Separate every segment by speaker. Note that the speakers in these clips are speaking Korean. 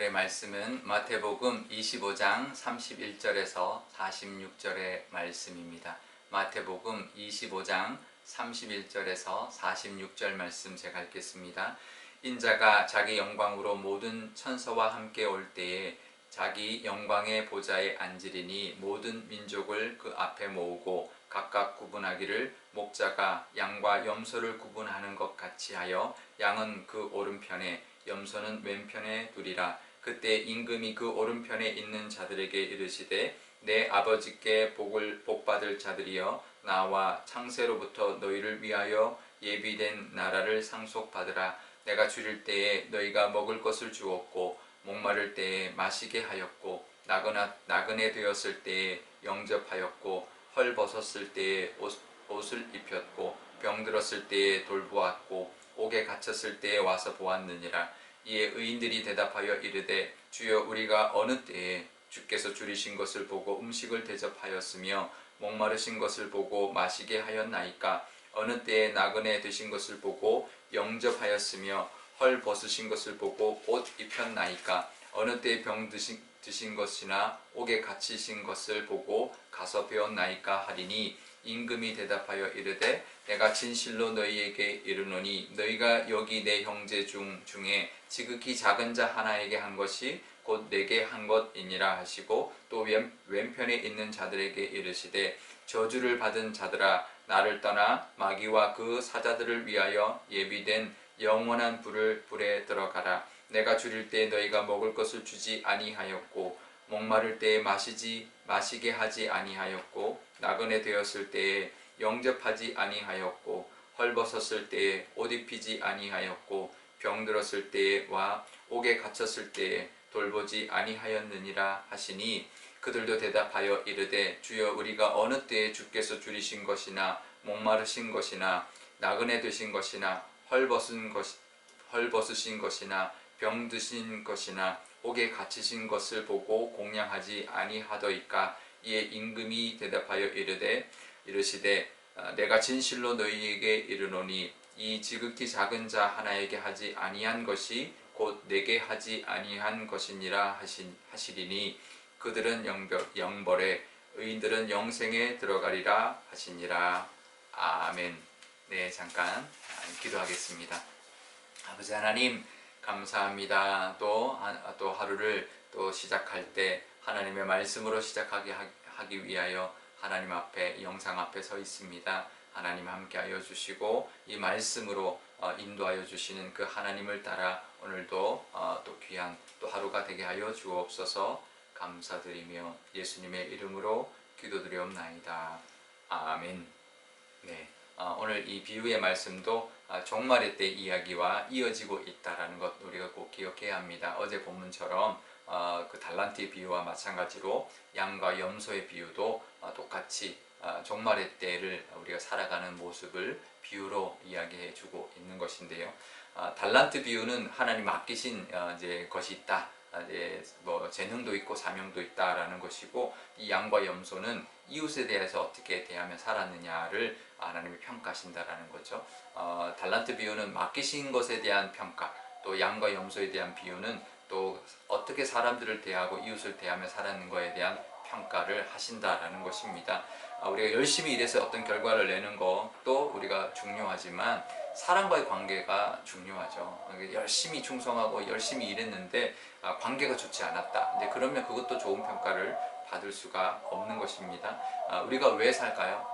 Speaker 1: 오늘의 말씀은 마태복음 25장 31절에서 46절의 말씀입니다. 마태복음 25장 31절에서 46절 말씀 제가 읽겠습니다. 인자가 자기 영광으로 모든 천사와 함께 올 때에 자기 영광의 보좌에 앉으리니 모든 민족을 그 앞에 모으고 각각 구분하기를 목자가 양과 염소를 구분하는 것 같이 하여 양은 그 오른편에 염소는 왼편에 두리라. 그때 임금이 그 오른편에 있는 자들에게 이르시되 내 아버지께 복받을 자들이여 나와 창세로부터 너희를 위하여 예비된 나라를 상속받으라. 내가 줄일 때에 너희가 먹을 것을 주었고 목마를 때에 마시게 하였고 나그네 되었을 때에 영접하였고 헐벗었을 때에 옷을 입혔고 병들었을 때에 돌보았고 옥에 갇혔을 때에 와서 보았느니라. 이에 의인들이 대답하여 이르되 주여 우리가 어느 때에 주께서 줄이신 것을 보고 음식을 대접하였으며 목마르신 것을 보고 마시게 하였나이까? 어느 때에 나그네 되신 것을 보고 영접하였으며 헐 벗으신 것을 보고 옷 입혔나이까? 어느 때에 병 드신 것이나 옥에 갇히신 것을 보고 가서 배웠나이까 하리니 임금이 대답하여 이르되 내가 진실로 너희에게 이르노니 너희가 여기 내 형제 중에 지극히 작은 자 하나에게 한 것이 곧 내게 한 것이니라 하시고 또 왼편에 있는 자들에게 이르시되 저주를 받은 자들아 나를 떠나 마귀와 그 사자들을 위하여 예비된 영원한 불에 들어가라. 내가 줄일 때 너희가 먹을 것을 주지 아니하였고 목마를 때에 마시게 하지 아니하였고 나그네 되었을 때에 영접하지 아니하였고 헐벗었을 때에 옷 입히지 아니하였고 병들었을 때와 옥에 갇혔을 때에 돌보지 아니하였느니라 하시니 그들도 대답하여 이르되 주여 우리가 어느 때에 주께서 줄이신 것이나 목마르신 것이나 나그네 되신 것이나 헐벗으신 것이나 병드신 것이나 옥에 갇히신 것을 보고 공양하지 아니하더이까? 이에 임금이 대답하여 이르시되 내가 진실로 너희에게 이르노니 이 지극히 작은 자 하나에게 하지 아니한 것이 곧 내게 하지 아니한 것이니라 하시리니 그들은 영벌에 의인들은 영생에 들어가리라 하시니라. 아멘. 네, 잠깐 기도하겠습니다. 아버지 하나님 감사합니다. 또 하루를 또 시작할 때 하나님의 말씀으로 시작하게 하기 위하여 하나님 앞에 영상 앞에 서 있습니다. 하나님 함께하여 주시고 이 말씀으로 인도하여 주시는 그 하나님을 따라 오늘도 또 귀한 또 하루가 되게 하여 주옵소서. 감사드리며 예수님의 이름으로 기도드리옵나이다. 아멘. 네. 오늘 이 비유의 말씀도 종말의 때 이야기와 이어지고 있다는 것 우리가 꼭 기억해야 합니다. 어제 본문처럼 그 달란트의 비유와 마찬가지로 양과 염소의 비유도 똑같이 종말의 때를 우리가 살아가는 모습을 비유로 이야기해 주고 있는 것인데요. 달란트 비유는 하나님 맡기신 이제 것이 있다. 이제 뭐 재능도 있고 사명도 있다라는 것이고, 이 양과 염소는 이웃에 대해서 어떻게 대하며 살았느냐를 하나님이 평가하신다라는 거죠. 달란트 비유는 맡기신 것에 대한 평가, 또 양과 염소에 대한 비유는 또 어떻게 사람들을 대하고 이웃을 대하며 살았는 것에 대한 평가를 하신다라는 것입니다. 우리가 열심히 일해서 어떤 결과를 내는 것도 우리가 중요하지만 사람과의 관계가 중요하죠. 열심히 충성하고 열심히 일했는데 관계가 좋지 않았다. 근데 그러면 그것도 좋은 평가를 받을 수가 없는 것입니다. 우리가 왜 살까요?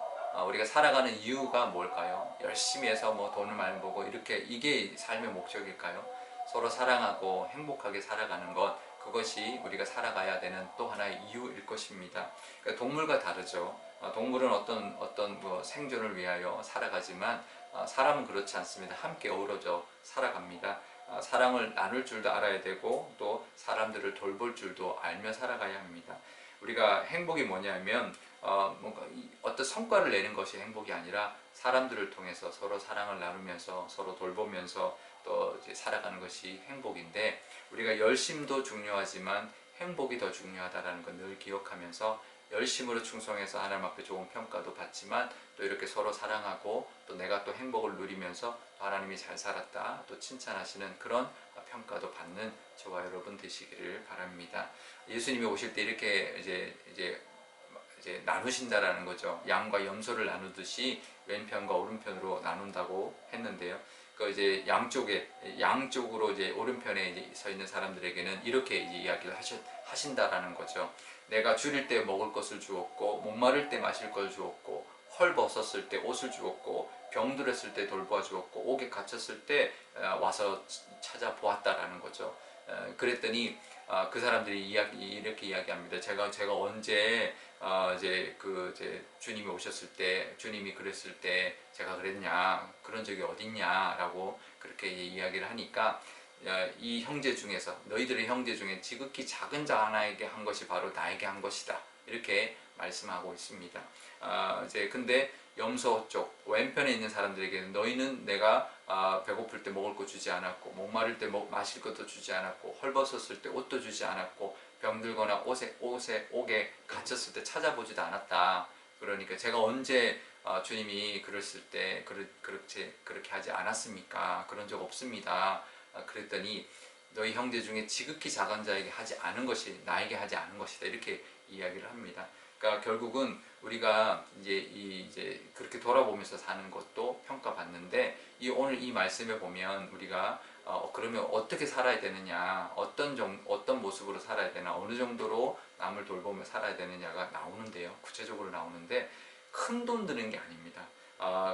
Speaker 1: 우리가 살아가는 이유가 뭘까요? 열심히 해서 뭐 돈을 많이 벌고 이게 삶의 목적일까요? 서로 사랑하고 행복하게 살아가는 것, 그것이 우리가 살아가야 되는 또 하나의 이유일 것입니다. 그러니까 동물과 다르죠. 동물은 어떤 뭐 생존을 위하여 살아가지만 사람은 그렇지 않습니다. 함께 어우러져 살아갑니다. 사랑을 나눌 줄도 알아야 되고 또 사람들을 돌볼 줄도 알며 살아가야 합니다. 우리가 행복이 뭐냐면 뭔가 어떤 성과를 내는 것이 행복이 아니라 사람들을 통해서 서로 사랑을 나누면서 서로 돌보면서 또 이제 살아가는 것이 행복인데, 우리가 열심도 중요하지만 행복이 더 중요하다는 걸 늘 기억하면서 열심으로 충성해서 하나님 앞에 좋은 평가도 받지만 또 이렇게 서로 사랑하고 또 내가 또 행복을 누리면서 하나님이 잘 살았다 또 칭찬하시는 그런 평가도 받는 저와 저와 여러분 되시기를 바랍니다. 예수님이 오실 때 이렇게 이제 나누신다라는 거죠. 양과 염소를 나누듯이 왼편과 오른편으로 나눈다고 했는데요. 그 이제 양쪽으로 이제 오른편에 이제 서 있는 사람들에게는 이렇게 이제 이야기를 하신다라는 거죠. 내가 줄일 때 먹을 것을 주었고, 목마를 때 마실 걸 주었고, 헐벗었을 때 옷을 주었고, 병들었을 때 돌보아 주었고, 옥에 갇혔을 때 와서 찾아보았다라는 거죠. 그랬더니 그 사람들이 이렇게 이야기합니다. 제가 언제 이제 주님이 오셨을 때, 주님이 그랬을 때 제가 그랬냐, 그런 적이 어딨냐라고 그렇게 이야기를 하니까, 이 형제 중에서, 너희들의 형제 중에 지극히 작은 자 하나에게 한 것이 바로 나에게 한 것이다, 이렇게 말씀하고 있습니다. 근데 염소 쪽 왼편에 있는 사람들에게는, 너희는 내가 배고플 때 먹을 거 주지 않았고, 목마를 때 마실 것도 주지 않았고, 헐벗었을 때 옷도 주지 않았고, 병들거나 옥에 갇혔을 때 찾아보지도 않았다. 그러니까 제가 언제 주님이 그랬을 때 그렇게 하지 않았습니까? 그런 적 없습니다. 그랬더니, 너희 형제 중에 지극히 작은 자에게 하지 않은 것이 나에게 하지 않은 것이다, 이렇게 이야기를 합니다. 그러니까 결국은 우리가 이제 그렇게 돌아보면서 사는 것도 평가받는데, 오늘 이 말씀에 보면 우리가 그러면 어떻게 살아야 되느냐, 어떤 모습으로 살아야 되나, 어느 정도로 남을 돌보며 살아야 되느냐가 나오는데요. 구체적으로 나오는데, 큰 돈 드는 게 아닙니다.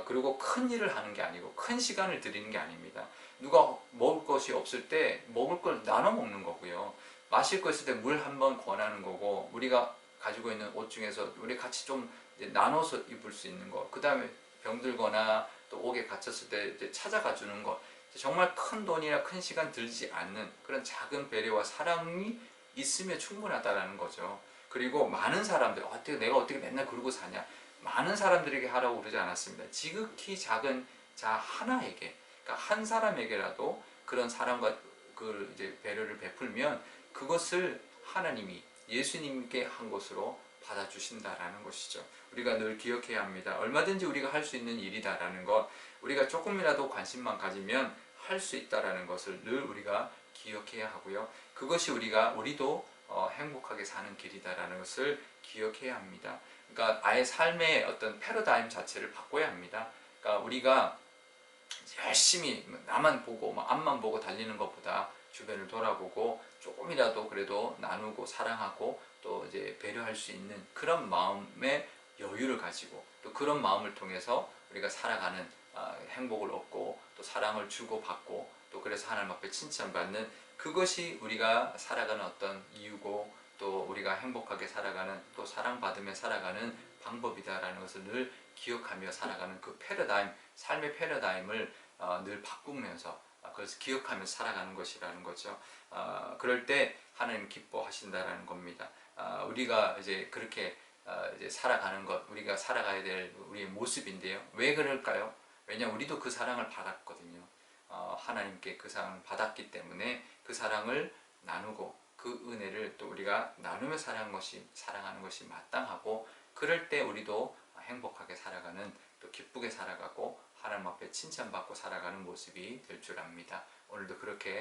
Speaker 1: 그리고 큰 일을 하는 게 아니고, 큰 시간을 들이는 게 아닙니다. 누가 먹을 것이 없을 때 먹을 걸 나눠 먹는 거고요. 마실 거 있을 때 물 한 번 권하는 거고, 우리가 가지고 있는 옷 중에서 우리 같이 좀 나눠서 입을 수 있는 거, 그 다음에 병들거나 또 옥에 갇혔을 때 이제 찾아가 주는 거, 정말 큰 돈이나 큰 시간 들지 않는 그런 작은 배려와 사랑이 있으면 충분하다라는 거죠. 그리고 많은 사람들, 내가 어떻게 맨날 그러고 사냐, 많은 사람들에게 하라고 그러지 않았습니다. 지극히 작은 자 하나에게, 그러니까 한 사람에게라도 그런 사랑과 그 이제 배려를 베풀면, 그것을 하나님이, 예수님께 한 것으로 받아주신다라는 것이죠. 우리가 늘 기억해야 합니다. 얼마든지 우리가 할 수 있는 일이다라는 것, 우리가 조금이라도 관심만 가지면 할 수 있다라는 것을 늘 우리가 기억해야 하고요. 그것이 우리도 행복하게 사는 길이다라는 것을 기억해야 합니다. 그러니까 아예 삶의 어떤 패러다임 자체를 바꿔야 합니다. 그러니까 우리가 열심히 나만 보고 앞만 보고 달리는 것보다 주변을 돌아보고 조금이라도 그래도 나누고 사랑하고 또 이제 배려할 수 있는 그런 마음의 여유를 가지고, 또 그런 마음을 통해서 우리가 살아가는, 행복을 얻고 또 사랑을 주고받고, 또 그래서 하나님 앞에 칭찬받는, 그것이 우리가 살아가는 어떤 이유고, 또 우리가 행복하게 살아가는, 또 사랑받으며 살아가는 방법이다라는 것을 늘 기억하며 살아가는 그 패러다임, 삶의 패러다임을 늘 바꾸면서, 그래서 기억하면서 살아가는 것이라는 거죠. 그럴 때 하나님 기뻐하신다라는 겁니다. 우리가 이제 그렇게 이제 살아가는 것, 우리가 살아가야 될 우리의 모습인데요. 왜 그럴까요? 왜냐하면 우리도 그 사랑을 받았거든요. 하나님께 그 사랑을 받았기 때문에 그 사랑을 나누고, 그 은혜를 또 우리가 나누며 사랑하는 것이 마땅하고, 그럴 때 우리도 행복하게 살아가는, 또 기쁘게 살아가고 하나님 앞에 칭찬받고 살아가는 모습이 될 줄 압니다. 오늘도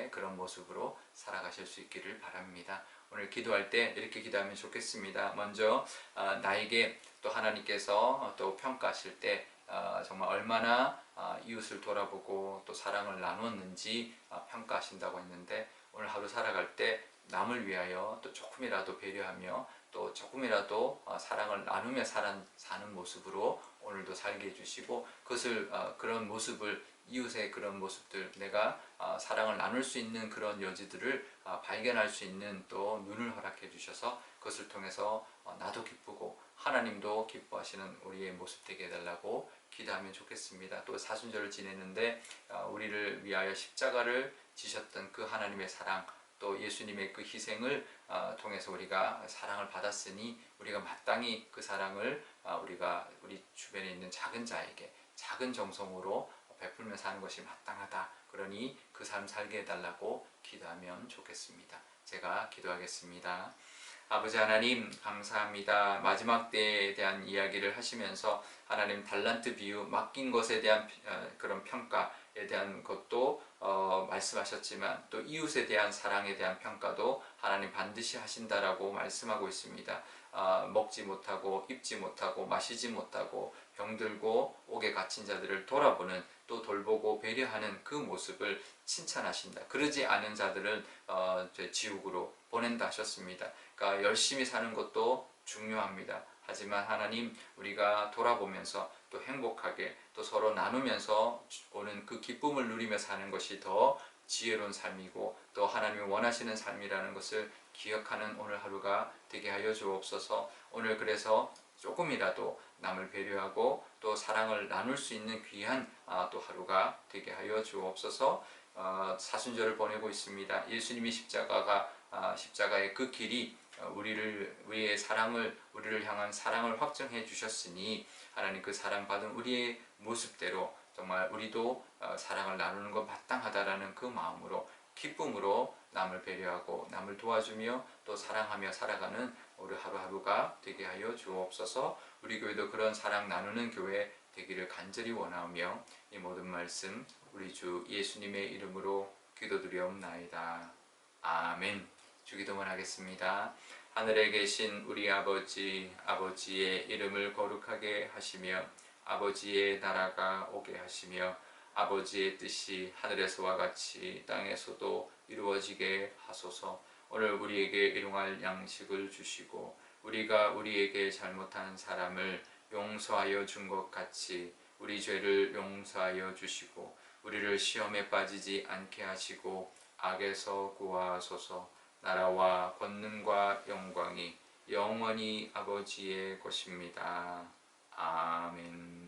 Speaker 1: 그런 모습으로 살아가실 수 있기를 바랍니다. 오늘 기도할 때 이렇게 기도하면 좋겠습니다. 먼저 나에게 또 하나님께서 또 평가하실 때 정말 얼마나 이웃을 돌아보고 또 사랑을 나눴는지 평가하신다고 했는데, 오늘 하루 살아갈 때 남을 위하여 또 조금이라도 배려하며 또 조금이라도 사랑을 나누며 사는 모습으로 오늘도 살게 해주시고, 그런 모습을, 이웃의 그런 모습들, 내가 사랑을 나눌 수 있는 그런 여지들을 발견할 수 있는 또 눈을 허락해 주셔서, 그것을 통해서 나도 기쁘고 하나님도 기뻐하시는 우리의 모습 되게 해달라고 기도하면 좋겠습니다. 또 사순절을 지내는데 우리를 위하여 십자가를 지셨던 그 하나님의 사랑, 또 예수님의 그 희생을 통해서 우리가 사랑을 받았으니, 우리가 마땅히 그 사랑을 우리 주변에 있는 작은 자에게 작은 정성으로 베풀며 사는 것이 마땅하다. 그러니 그 삶 살게 해달라고 기도하면 좋겠습니다. 제가 기도하겠습니다. 아버지 하나님, 감사합니다. 마지막 때에 대한 이야기를 하시면서 하나님, 달란트 비유, 맡긴 것에 대한 그런 평가에 대한 것도 말씀하셨지만 또 이웃에 대한 사랑에 대한 평가도 하나님 반드시 하신다라고 말씀하고 있습니다. 먹지 못하고 입지 못하고 마시지 못하고 병들고 옥에 갇힌 자들을 돌아보는 또 돌보고 배려하는 그 모습을 칭찬하신다. 그러지 않은 자들은 지옥으로 보낸다 하셨습니다. 그러니까 열심히 사는 것도 중요합니다. 하지만 하나님 우리가 돌아보면서 또 행복하게 또 서로 나누면서 오는 그 기쁨을 누리며 사는 것이 더 지혜로운 삶이고 또 하나님이 원하시는 삶이라는 것을 기억하는 오늘 하루가 되게 하여 주옵소서. 오늘 그래서 조금이라도 남을 배려하고 또 사랑을 나눌 수 있는 귀한 또 하루가 되게 하여 주옵소서. 사순절을 보내고 있습니다. 예수님이 십자가의 그 길이 우리의 사랑을 우리를 향한 사랑을 확증해 주셨으니 하나님 그 사랑받은 우리의 모습대로 정말 우리도 사랑을 나누는 것 마땅하다라는 그 마음으로 기쁨으로 남을 배려하고 남을 도와주며 또 사랑하며 살아가는 우리 하루하루가 되게 하여 주옵소서. 우리 교회도 그런 사랑 나누는 교회 되기를 간절히 원하며 이 모든 말씀 우리 주 예수님의 이름으로 기도드리옵나이다. 아멘. 주기도문 하겠습니다. 하늘에 계신 우리 아버지, 아버지의 이름을 거룩하게 하시며 아버지의 나라가 오게 하시며 아버지의 뜻이 하늘에서와 같이 땅에서도 이루어지게 하소서. 오늘 우리에게 일용할 양식을 주시고 우리가 우리에게 잘못한 사람을 용서하여 준 것 같이 우리 죄를 용서하여 주시고 우리를 시험에 빠지지 않게 하시고 악에서 구하소서. 나라와 권능과 영광이 영원히 아버지의 것입니다. 아멘.